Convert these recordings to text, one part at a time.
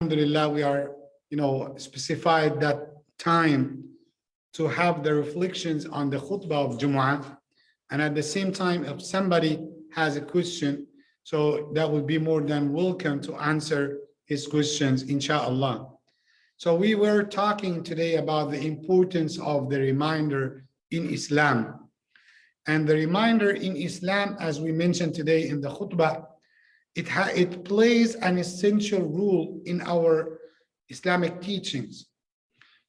Alhamdulillah, we are, specified that time to have the reflections on the khutbah of Jumu'ah. And at the same time, if somebody has a question, so that would be more than welcome to answer his questions, inshallah. So we were talking today about the importance of the reminder in Islam. And the reminder in Islam, as we mentioned today in the khutbah, it plays an essential role in our Islamic teachings,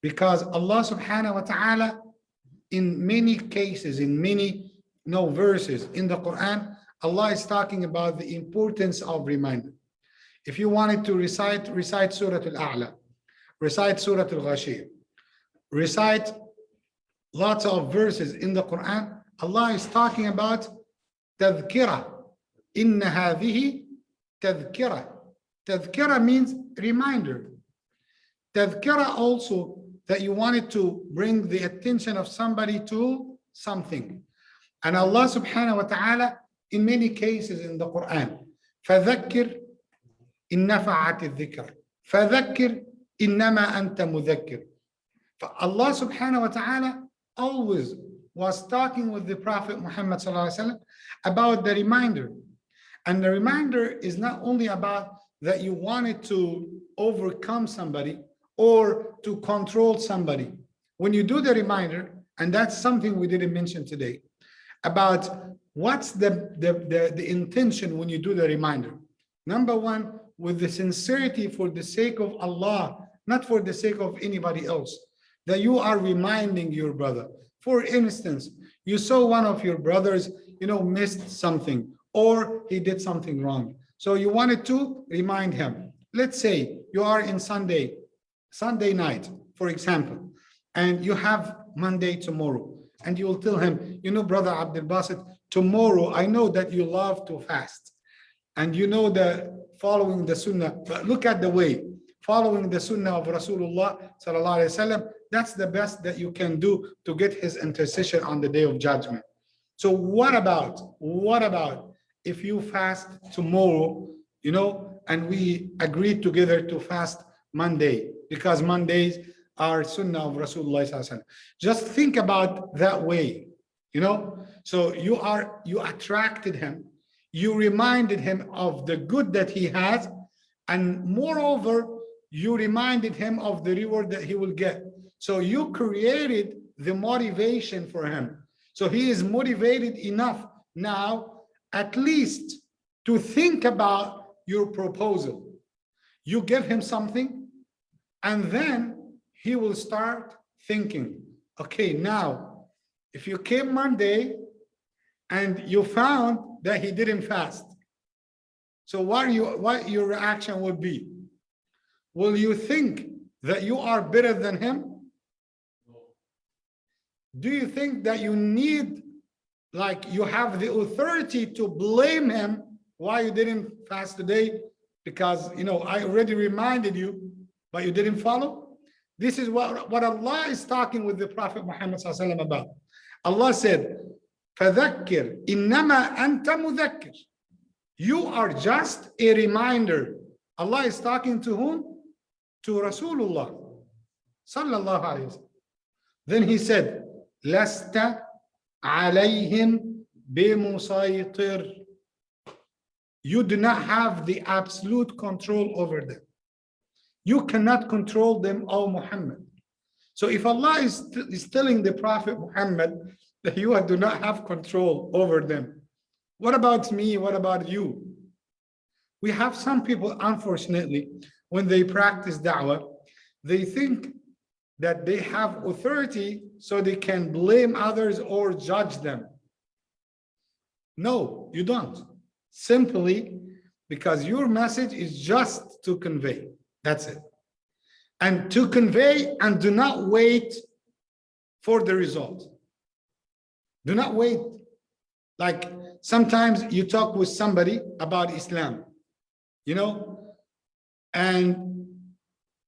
because Allah subhanahu wa ta'ala, in many cases, in many verses in the Quran, Allah is talking about the importance of reminder. If you wanted to recite Surah Al-A'la, recite Surah Al-Ghashiyah, recite lots of verses in the Quran, Allah is talking about tadhkirah. Inna hadhihi tadhkirah. Tadhkirah means reminder. Tadhkirah also that you wanted to bring the attention of somebody to something. And Allah subhanahu wa ta'ala, in many cases in the Quran, فَذَكِّرْ إِن نَفَعَتِ الذِّكْرِ فَذَكِّرْ إِنَّمَا أَنْتَ مُذَكِّرْ. Allah subhanahu wa ta'ala always was talking with the Prophet Muhammad sallallahu alaihi wasallam about the reminder. And the reminder is not only about that you wanted to overcome somebody or to control somebody. When you do the reminder, and that's something we didn't mention today, about what's the intention when you do the reminder. Number one, with the sincerity for the sake of Allah, not for the sake of anybody else, that you are reminding your brother. For instance, you saw one of your brothers, missed something, or he did something wrong. So you wanted to remind him. Let's say you are in Sunday night, for example, and you have Monday tomorrow, and you will tell him, Brother Abdul Basit, tomorrow I know that you love to fast, and that following the Sunnah, but look at the way, following the Sunnah of Rasulullah sallallahu alaihi wasallam, that's the best that you can do to get his intercession on the Day of Judgment. So what about if you fast tomorrow, and we agreed together to fast Monday, because Mondays are Sunnah of Rasulullah sallallahu alaihi wasallam. Just think about that way, So you attracted him, you reminded him of the good that he has, and moreover, you reminded him of the reward that he will get. So you created the motivation for him. So he is motivated enough now, at least, to think about your proposal. You give him something, and then he will start thinking, okay, now, if you came Monday and you found that he didn't fast, so what your reaction would be? Will you think that you are better than him? Do you think that you need, you have the authority to blame him why you didn't fast today? Because, I already reminded you, but you didn't follow? This is what Allah is talking with the Prophet Muhammad sallallahu alaihi wasallam about. Allah said, فَذَكِّرْ إِنَّمَا أَنْتَ مُذَكِّرْ. You are just a reminder. Allah is talking to whom? To Rasulullah sallallahu alaihi wasallam. Then he said, لَسْتَ عَلَيْهِمْ بِمُسَيْطِرٍ. You do not have the absolute control over them. You cannot control them, O Muhammad. So if Allah is telling the Prophet Muhammad that you do not have control over them, what about me? What about you? We have some people, unfortunately, when they practice da'wah, they think that they have authority so they can blame others or judge them. No, you don't. Simply because your message is just to convey. That's it. And to convey, and do not wait for the result. Do not wait. Like sometimes you talk with somebody about Islam, and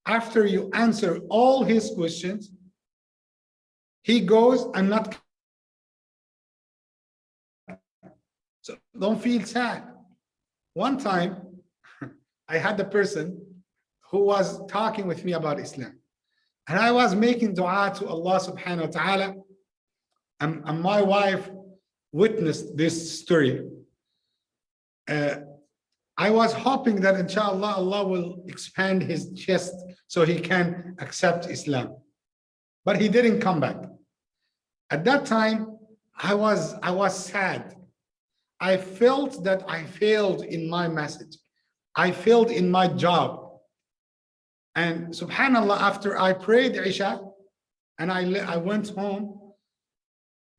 after you answer all his questions, he goes and not. So don't feel sad. One time, I had a person who was talking with me about Islam. And I was making dua to Allah subhanahu wa ta'ala. And my wife witnessed this story. I was hoping that inshallah Allah will expand his chest so he can accept Islam. But he didn't come back. At that time, I was sad. I felt that I failed in my message. I failed in my job. And subhanallah, after I prayed Isha and I went home,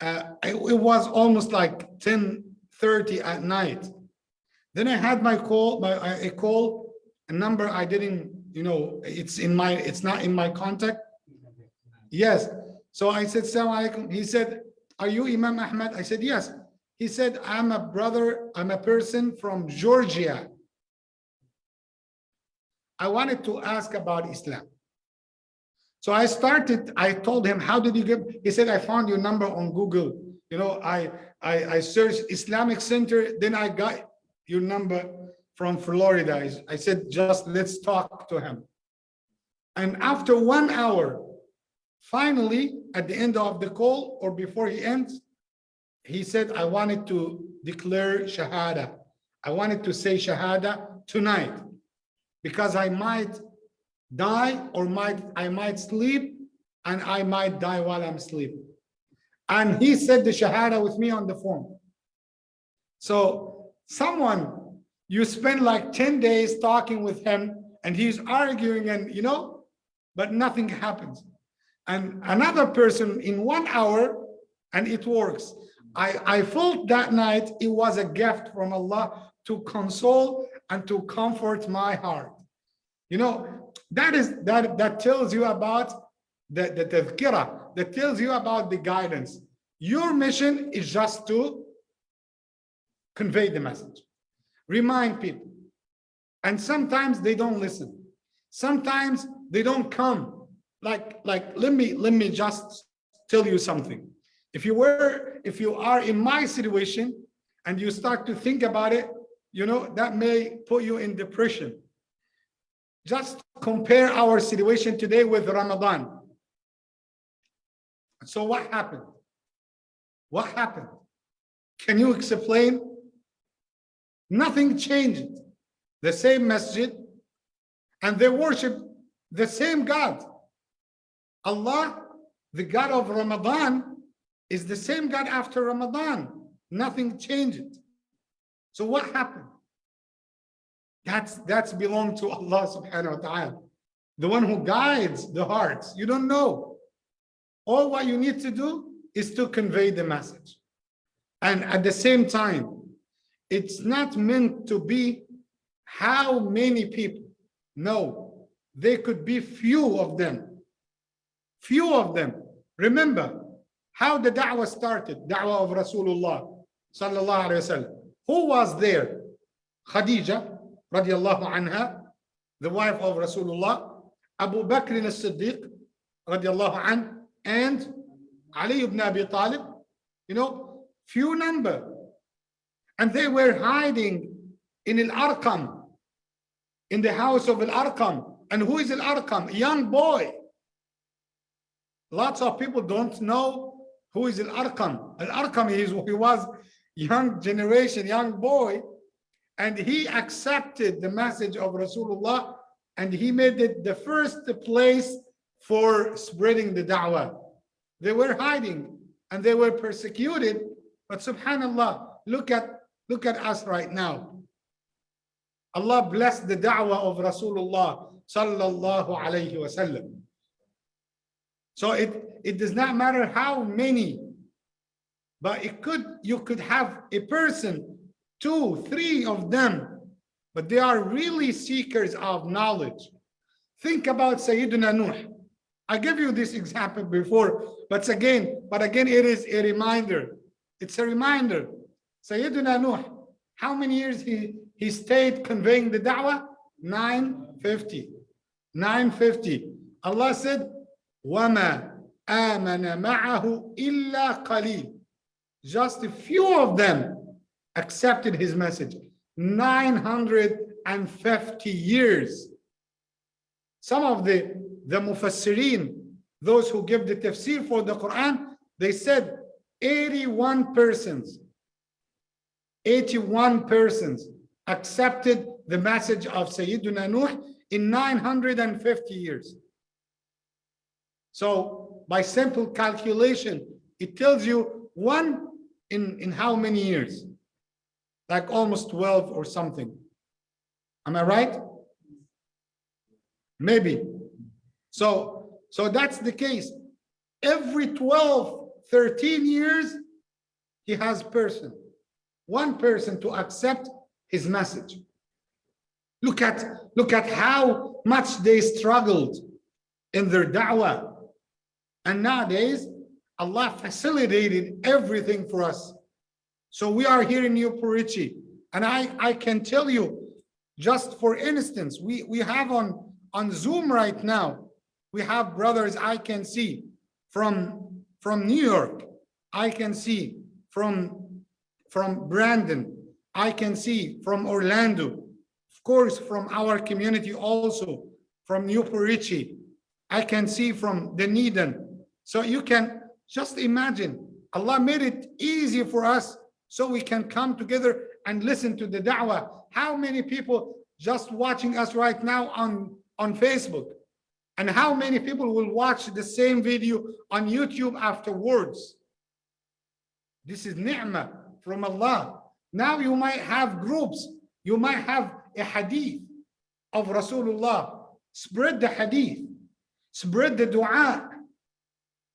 it was almost like 10:30 at night. Then I had my call, a number I didn't, it's not in my contact. Yes. So I said, Assalamu alaikum. He said, are you Imam Ahmed? I said, yes. He said, I'm a person from Georgia. I wanted to ask about Islam. So I told him, how did you get? He said, I found your number on Google. I searched Islamic Center, then I got your number from Florida. I said, just let's talk to him. And after 1 hour, finally, at the end of the call or before he ends, he said, I wanted to declare Shahada. I wanted to say Shahada tonight because I might die or I might sleep and I might die while I'm sleeping. And he said the Shahada with me on the phone. So someone, you spend like 10 days talking with him and he's arguing and, but nothing happens. And another person in 1 hour and it works. I felt that night it was a gift from Allah to console and to comfort my heart. That tells you about the tadhkirah, that tells you about the guidance. Your mission is just to convey the message, remind people. And sometimes they don't listen. Sometimes they don't come. Like let me just tell you something. If you are in my situation and you start to think about it, that may put you in depression. Just compare our situation today with Ramadan. So what happened? What happened? Can you explain? Nothing changed. The same masjid, and they worship the same God. Allah, the God of Ramadan, is the same God after Ramadan. Nothing changed. So what happened? That's belong to Allah subhanahu wa ta'ala, the one who guides the hearts. You don't know. All what you need to do is to convey the message. And at the same time, it's not meant to be how many people. No, there could be few of them. Few of them. Remember how the da'wah started, da'wah of Rasulullah sallallahu alayhi wa sallam. Who was there? Khadija radiallahu anha, the wife of Rasulullah, Abu Bakr as-Siddiq radiallahu anh, and Ali ibn Abi Talib, few number. And they were hiding in Al-Arqam, in the house of Al-Arqam. And who is Al-Arqam? A young boy. Lots of people don't know who is Al-Arqam. Al-Arqam, he was young generation, young boy, and he accepted the message of Rasulullah, and he made it the first place for spreading the da'wah. They were hiding and they were persecuted, but subhanallah, look at us right now. Allah blessed the da'wah of Rasulullah sallallahu alayhi wa sallam. So it does not matter how many, but you could have a person, 2, 3 of them, but they are really seekers of knowledge. Think about Sayyidina Nuh. I gave you this example before, but again, it is a reminder. It's a reminder. Sayyidina Nuh, how many years he stayed conveying the da'wah? 950. 950. Allah said, وَمَا آمَنَ مَعَهُ إِلَّا قَلِيلٌ. Just a few of them accepted his message. 950 years. Some of the mufassirin, those who give the tafsir for the Quran, they said 81 persons accepted the message of Sayyidina Nuh in 950 years. So by simple calculation, it tells you one in how many years? Like almost 12 or something. Am I right? Maybe. So that's the case. Every 12, 13 years, he has one person to accept his message. Look at how much they struggled in their da'wah. And nowadays, Allah facilitated everything for us. So we are here in Richey, and I can tell you, just for instance, we have on Zoom right now, we have brothers I can see from New York, I can see from Brandon, I can see from Orlando, of course from our community also, from Richey, I can see from Dunedin. So you can just imagine, Allah made it easy for us so we can come together and listen to the da'wah. How many people just watching us right now on Facebook? And how many people will watch the same video on YouTube afterwards? This is ni'mah from Allah. Now you might have groups, you might have a hadith of Rasulullah. Spread the hadith, spread the dua,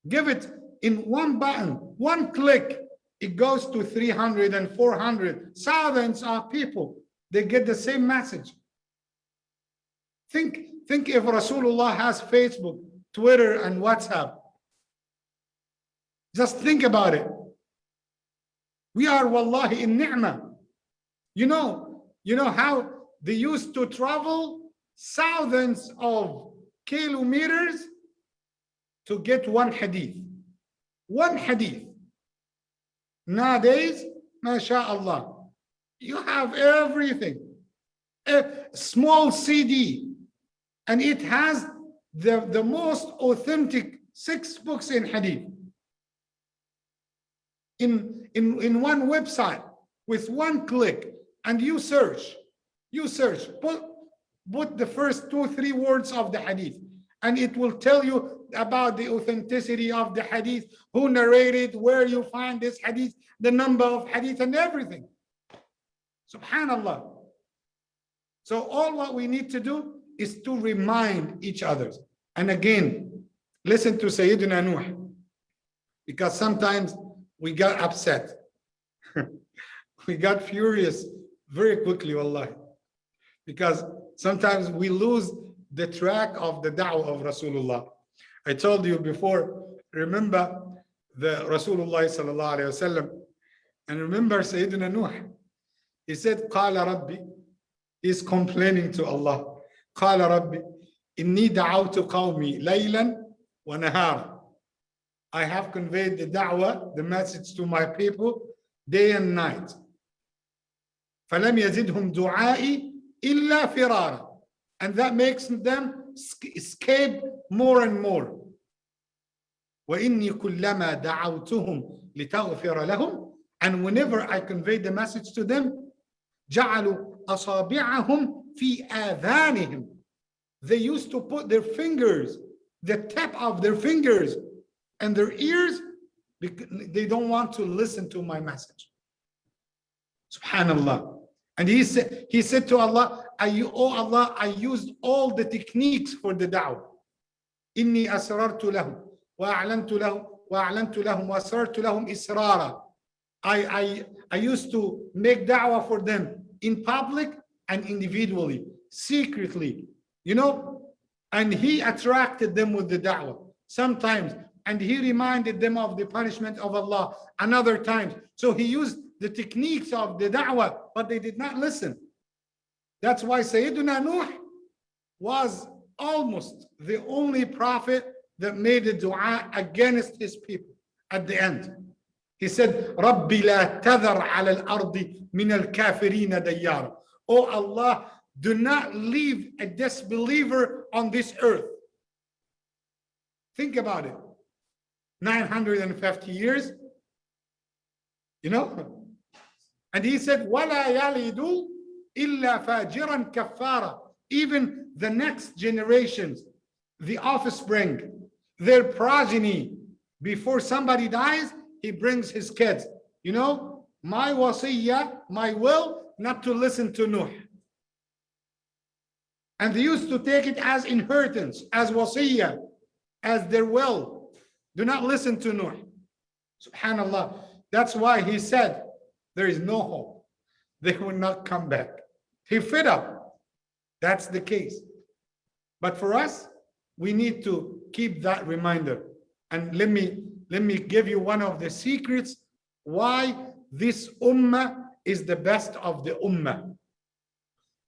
give it in one button, one click. It goes to 300 and 400, thousands of people. They get the same message. Think if Rasulullah has Facebook, Twitter, and WhatsApp. Just think about it. We are wallahi in ni'mah. You know how they used to travel thousands of kilometers to get one hadith. One hadith. Nowadays, mashallah, you have everything. A small CD, and it has the most authentic 6 books in hadith. In one website, with one click, and you search, put the first 2-3 words of the hadith, and it will tell you about the authenticity of the hadith, who narrated, where you find this hadith, the number of hadith, and everything. Subhanallah. So all what we need to do is to remind each other. And again, listen to Sayyidina Nuh, because sometimes we got upset. We got furious very quickly, wallahi, because sometimes we lose the track of the da'wah of Rasulullah. I told you before, remember the Rasulullah sallallahu alayhi wasallam, and remember Sayyidina Nuh. He said, Qala Rabbi, he's complaining to Allah. Qala Rabbi, inni da'awtu qawmi laylan wa nahar. I have conveyed the da'wah, the message to my people, day and night. فَلَمْ يَزِدْهُمْ دُعَائِي إِلَّا فِرَارًا. And that makes them escape more and more. وَإِنِّي كُلَّمَا دَعَوْتُهُمْ لِتَغْفِرَ لَهُمْ. And whenever I convey the message to them, جَعَلُوا أَصَابِعَهُمْ فِي آذَانِهِمْ. They used to put their fingers, the tip of their fingers, and their ears, because they don't want to listen to my message. Subhanallah. And he said to Allah, oh Allah, I used all the techniques for the da'wah. إِنِّي أَسْرَرْتُ لَهُمْ وَأَعْلَنْتُ لَهُمْ وَأَسْرَرْتُ لَهُمْ إِسْرَارًا. I used to make da'wah for them in public and individually, secretly, and he attracted them with the da'wah sometimes, and he reminded them of the punishment of Allah another time. So he used the techniques of the da'wah, but they did not listen. That's why Sayyidina Nuh was almost the only prophet that made a dua against his people at the end. He said, Rabbi la tadhar ala al-ardi min al-kafirina dayyara. Oh Allah, do not leave a disbeliever on this earth. Think about it. 950 years, you know? And he said, وَلَا يَلِدُ إِلَّا فَاجِرًا كَفَّارًا. Even the next generations, the offspring, their progeny, before somebody dies, he brings his kids. You know, my wasiyya, my will, not to listen to Nuh. And they used to take it as inheritance, as wasiyya, as their will. Do not listen to Nuh. Subhanallah. That's why he said, there is no hope. They will not come back. He fed up. That's the case. But for us, we need to keep that reminder. And let me give you one of the secrets why this ummah is the best of the ummah.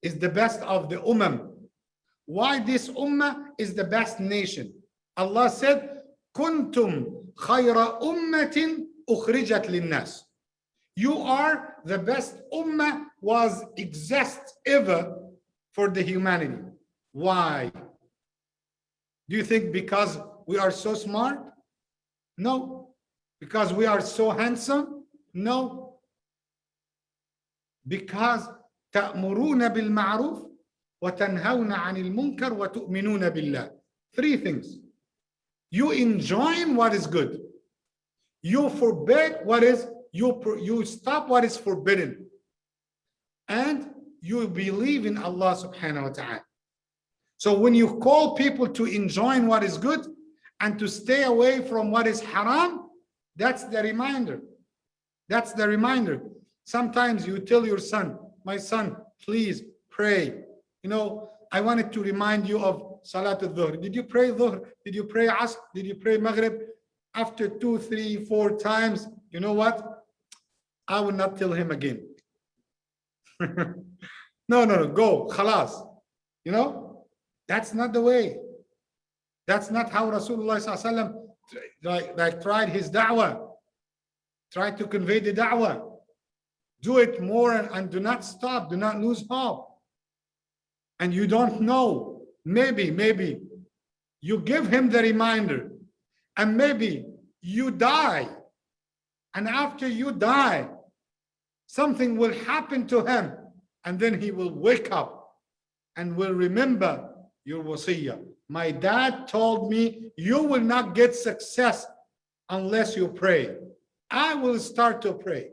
Is the best of the ummah. Why this ummah is the best nation. Allah said, Kuntum khayra ummatin ukhrijat linnas. You are the best ummah was exist ever for the humanity. Why? Do you think because we are so smart? No. Because we are so handsome? No. Because تأمرون بالمعروف وتنهون عن المنكر وتؤمنون بالله. Three things. You enjoin what is good. You forbid what is, you stop what is forbidden. And you believe in Allah subhanahu wa ta'ala. So when you call people to enjoin what is good and to stay away from what is haram, that's the reminder. That's the reminder. Sometimes you tell your son, my son, please pray. You know, I wanted to remind you of Salat al-Dhuhr. Did you pray Dhuhr? Did you pray Asr? Did you pray Maghrib? After 2, 3, 4 times, you know what? I will not tell him again. No, go, khalas. You know, that's not the way. That's not how Rasulullah like tried his da'wah, tried to convey the da'wah. Do it more and do not stop, do not lose hope. And you don't know, maybe you give him the reminder and maybe you die. And after you die, something will happen to him and then he will wake up and will remember your wasiyah. My dad told me you will not get success unless you pray. I will start to pray.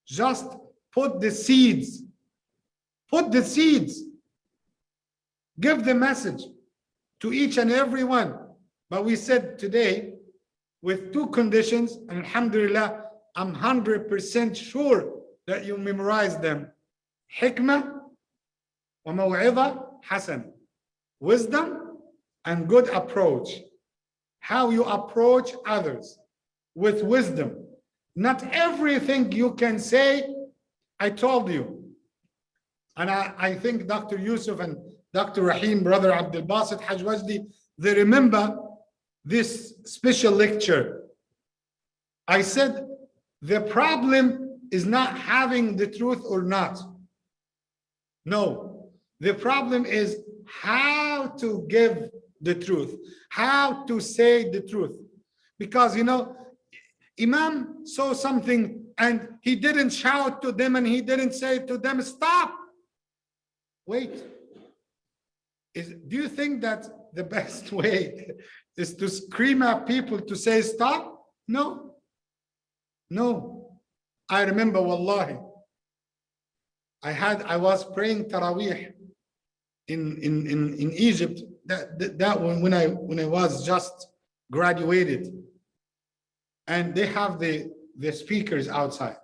Just put the seeds. Put the seeds. Give the message to each and every one. But we said today, with 2 conditions, and alhamdulillah, I'm 100% sure that you memorize them. Hikmah wa maw'idha hasan. Wisdom and good approach. How you approach others with wisdom. Not everything you can say, I told you. And I think Dr. Yusuf and Dr. Rahim, brother Abdul Basit, Haj Wajdi, they remember this special lecture. I said, the problem is not having the truth or not. No, the problem is how to give the truth, how to say the truth. Because, you know, Imam saw something and he didn't shout to them and he didn't say to them, stop. Wait. Do you think that the best way is to scream at people to say stop? No. No. I remember, wallahi, I was praying Taraweeh in Egypt, that when I was just graduated, and they have the speakers outside,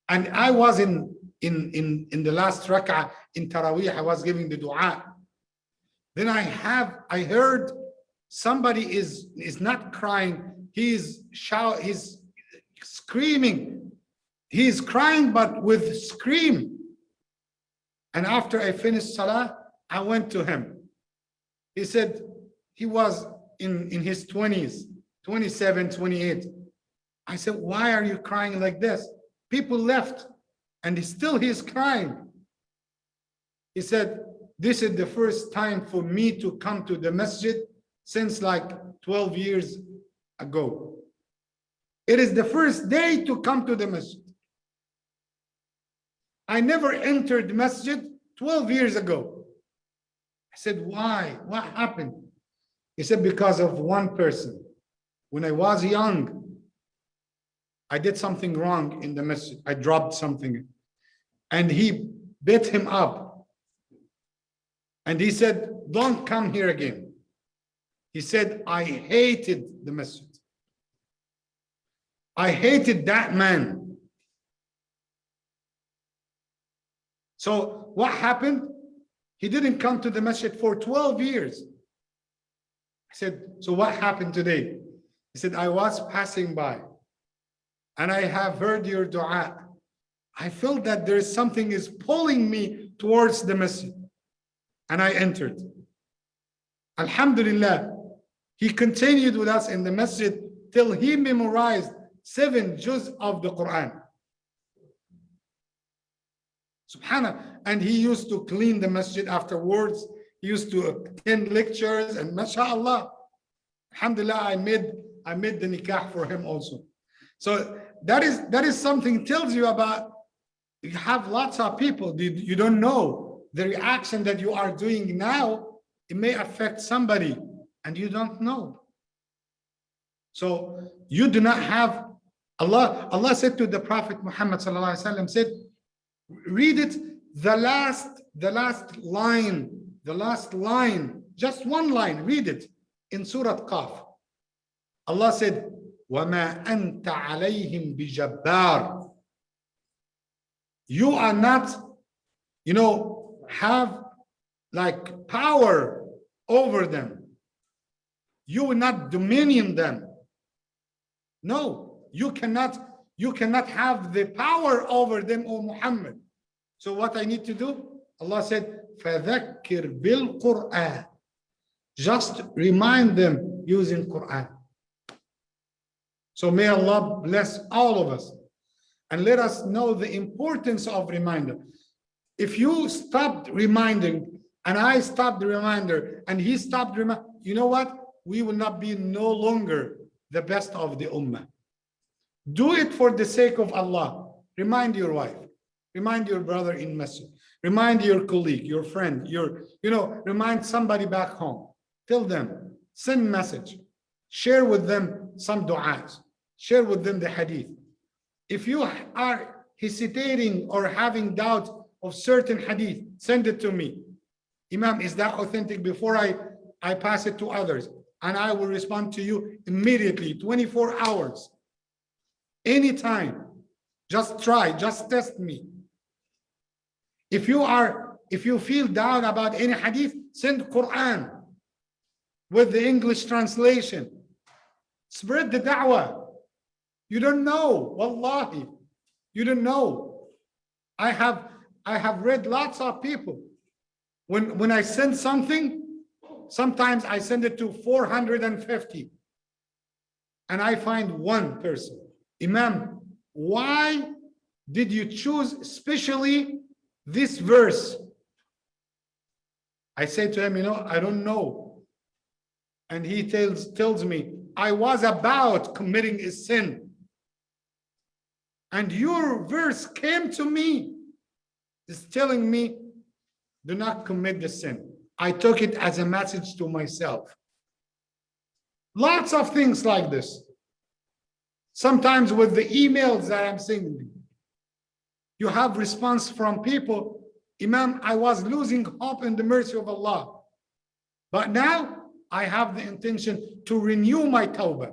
and I was in the last rak'ah in Taraweeh, I was giving the dua. Then I heard somebody is not crying, he's screaming, he's crying but with scream. And after I finished salah, I went to him. He said he was in his 20s, 27, 28. I said, why are you crying like this? People left and still he's crying. He said, this is the first time for me to come to the masjid since like 12 years ago. It is the first day to come to the masjid. I never entered the masjid 12 years ago. I said, why? What happened? He said, because of one person. When I was young, I did something wrong in the masjid. I dropped something. And he beat him up. And he said, don't come here again. He said, I hated the masjid. I hated that man. So what happened? He didn't come to the masjid for 12 years. I said, so what happened today? He said, I was passing by and I have heard your dua. I felt that there is something is pulling me towards the masjid. And I entered. Alhamdulillah, he continued with us in the masjid till he memorized 7 juz of the Quran. Subhanallah. And he used to clean the masjid afterwards. He used to attend lectures, and mashallah, alhamdulillah, I made the nikah for him also. So that is something tells you about, you have lots of people, you don't know the reaction that you are doing now, it may affect somebody and you don't know. So you do not have, Allah said to the Prophet Muhammad sallallahu alaihi wasallam, said, read it, the last line, just one line, read it in Surah Qaf. Allah said, وَمَا أَنْتَ عَلَيْهِمْ بِجَبَّارٍ. You are not, have like power over them. You will not dominion them. No, you cannot have the power over them, O Muhammad. So what I need to do? Allah said, فَذَكِّرْ بِالْقُرْآنِ. Just remind them using Quran. So may Allah bless all of us and let us know the importance of reminder. If you stopped reminding and I stopped the reminder and he stopped reminding, you know what? We will not be no longer the best of the ummah. Do it for the sake of Allah. Remind your wife. Remind your brother in masjid. Remind your colleague, your friend, remind somebody back home. Tell them, send message. Share with them some du'as. Share with them the hadith. If you are hesitating or having doubt of certain hadith, send it to me. Imam, is that authentic? Before I pass it to others. And I will respond to you immediately, 24 hours. Anytime. Just try, just test me. If you feel down about any hadith, send Quran with the English translation. Spread the da'wah. You don't know, wallahi. You don't know. I have read lots of people. When I send something, sometimes I send it to 450. And I find one person. Imam, why did you choose especially this verse? I say to him, I don't know. And he tells me, I was about committing a sin. And your verse came to me, is telling me, do not commit the sin. I took it as a message to myself. Lots of things like this. Sometimes with the emails that I'm sending, you have response from people, Imam, I was losing hope in the mercy of Allah. But now I have the intention to renew my tawbah.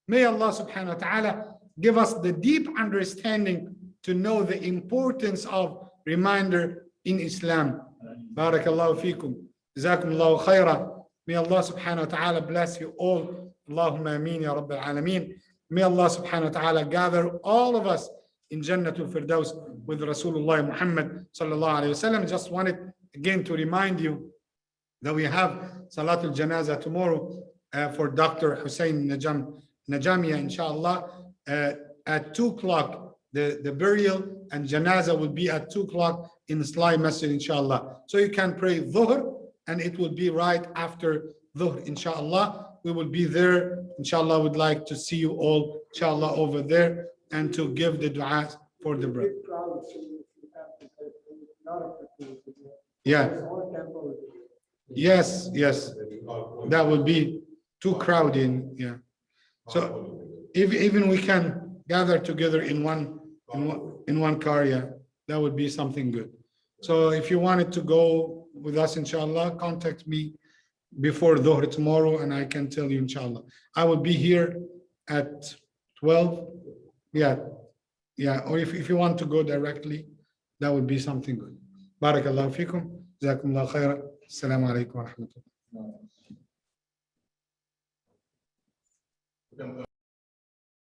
May Allah subhanahu wa ta'ala give us the deep understanding to know the importance of reminder in Islam. Barakallahu feekum. Jazakumullahu khaira. May Allah subhanahu wa ta'ala bless you all. Allahumma ameen ya Rabbil Alameen. May Allah subhanahu wa ta'ala gather all of us in Jannatul Firdaus with Rasulullah Muhammad sallallahu alayhi wa sallam. Just wanted again to remind you that we have Salatul Janazah tomorrow for Dr. Hussein Najamiya, inshallah, at 2 o'clock. The burial and Janazah will be at 2 o'clock in Slide Masjid, inshallah. So you can pray Dhuhr, and it will be right after Dhuhr, inshallah. We will be there, inshallah. Would like to see you all, inshallah, over there, and to give the dua for the brother. Yeah. Yes, yes. That would be too crowded. Yeah. So if even we can gather together in one car, yeah, that would be something good. So if you wanted to go with us, inshallah, contact me before Dhuhr tomorrow, and I can tell you, inshallah. I will be here at 12. Yeah, yeah. Or if you want to go directly, that would be something good. Barakallahu fikum. Jazakumullah khairan. Assalamu alaikum wa rahmatullah.